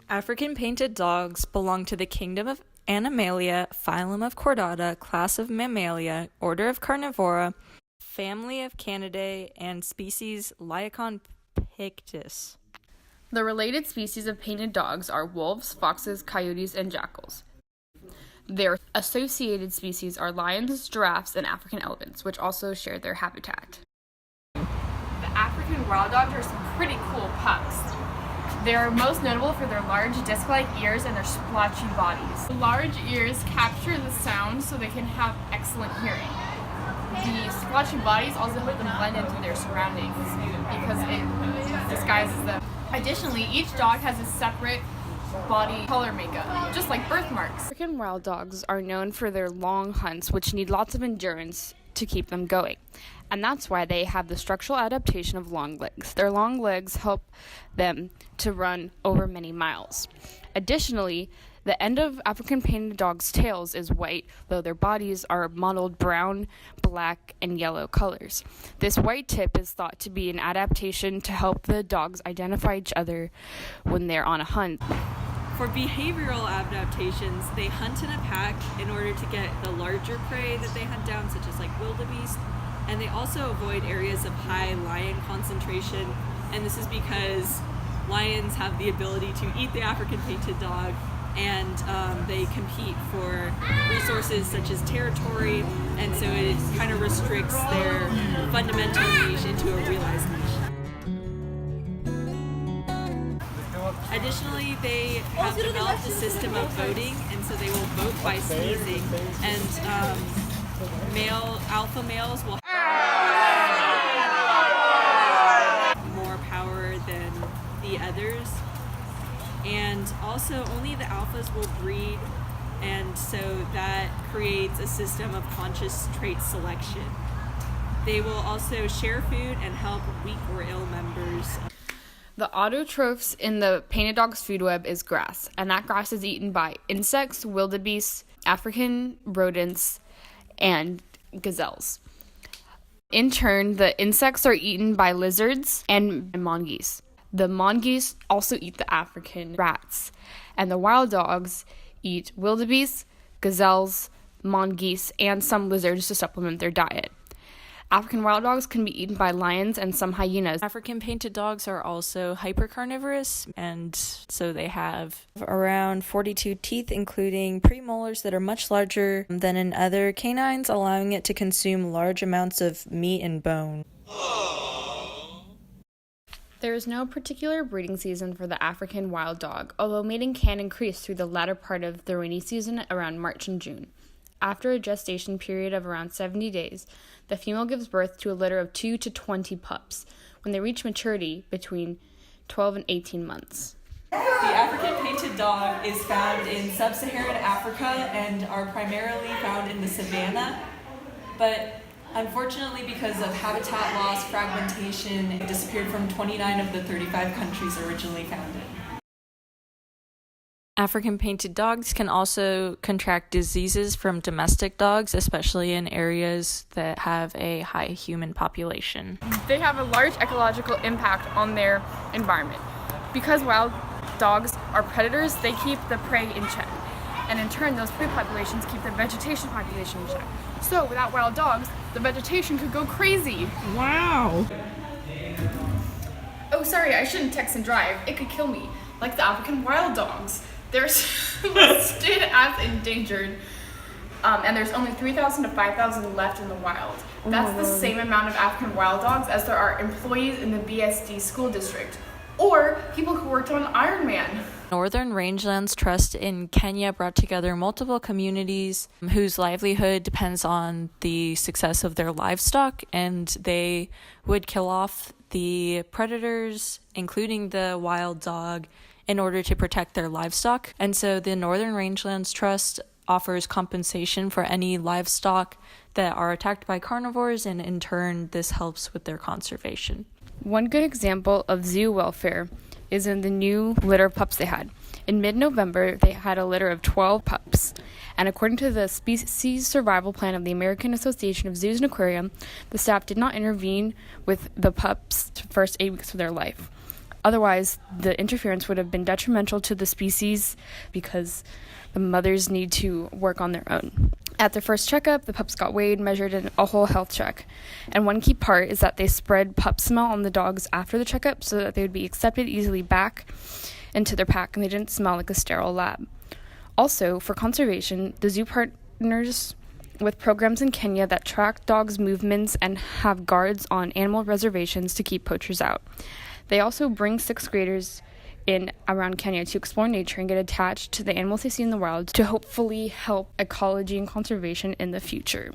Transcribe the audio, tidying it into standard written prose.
African painted dogs belong to the kingdom of Animalia, phylum of Chordata, class of Mammalia, order of Carnivora, family of Canidae, and species Lycaon pictus. The related species of painted dogs are wolves, foxes, coyotes, and jackals. Their associated species are lions, giraffes, and African elephants, which also share their habitat. The African wild dogs are some pretty cool pups. They are most notable for their large disc-like ears and their splotchy bodies. The large ears capture the sound so they can have excellent hearing. The splotchy bodies also help them blend into their surroundings because it disguises them. Additionally, each dog has a separate body color makeup, just like birthmarks. African wild dogs are known for their long hunts, which need lots of endurance to keep them going. And that's why they have the structural adaptation of long legs. Their long legs help them to run over many miles. Additionally, the end of African painted dogs' tails is white, though their bodies are mottled brown, black, and yellow colors. This white tip is thought to be an adaptation to help the dogs identify each other when they're on a hunt. For behavioral adaptations, they hunt in a pack in order to get the larger prey that they hunt down, such as like wildebeest, and they also avoid areas of high lion concentration, and this is because lions have the ability to eat the African painted dog, and they compete for resources such as territory, and so it kind of restricts their fundamental niche into a realized niche. Additionally, they have developed a system of voting, and so they will vote by sneezing, and alpha males will have more power than the others, and also only the alphas will breed, and so that creates a system of conscious trait selection. They will also share food and help weak or ill members. The autotrophs in the painted dog's food web is grass, and that grass is eaten by insects, wildebeest, African rodents, and gazelles. In turn, the insects are eaten by lizards and mongoose. The mongoose also eat the African rats, and the wild dogs eat wildebeest, gazelles, mongoose, and some lizards to supplement their diet. African wild dogs can be eaten by lions and some hyenas. African painted dogs are also hypercarnivorous, and so they have around 42 teeth, including premolars that are much larger than in other canines, allowing it to consume large amounts of meat and bone. There is no particular breeding season for the African wild dog, although mating can increase through the latter part of the rainy season around March and June. After a gestation period of around 70 days, the female gives birth to a litter of 2 to 20 pups when they reach maturity between 12 and 18 months. The African painted dog is found in sub-Saharan Africa and are primarily found in the savanna, but unfortunately because of habitat loss, fragmentation, it disappeared from 29 of the 35 countries originally found in. African painted dogs can also contract diseases from domestic dogs, especially in areas that have a high human population. They have a large ecological impact on their environment. Because wild dogs are predators, they keep the prey in check. And in turn, those prey populations keep the vegetation population in check. So without wild dogs, the vegetation could go crazy. Wow! Oh, sorry, I shouldn't text and drive. It could kill me, like the African wild dogs. They're listed as endangered, and there's only 3,000 to 5,000 left in the wild. That's the same amount of African wild dogs as there are employees in the BSD school district, or people who worked on Iron Man. Northern Rangelands Trust in Kenya brought together multiple communities whose livelihood depends on the success of their livestock, and they would kill off the predators, including the wild dog, in order to protect their livestock. And so the Northern Rangelands Trust offers compensation for any livestock that are attacked by carnivores, and in turn, this helps with their conservation. One good example of zoo welfare is in the new litter of pups they had. In mid-November, they had a litter of 12 pups, and according to the Species Survival Plan of the American Association of Zoos and Aquarium, the staff did not intervene with the pups' first 8 weeks of their life. Otherwise, the interference would have been detrimental to the species because the mothers need to work on their own. At their first checkup, the pups got weighed, measured, and a whole health check. And one key part is that they spread pup smell on the dogs after the checkup so that they would be accepted easily back into their pack and they didn't smell like a sterile lab. Also, for conservation, the zoo partners with programs in Kenya that track dogs' movements and have guards on animal reservations to keep poachers out. They also bring sixth graders in around Kenya to explore nature and get attached to the animals they see in the wild to hopefully help ecology and conservation in the future.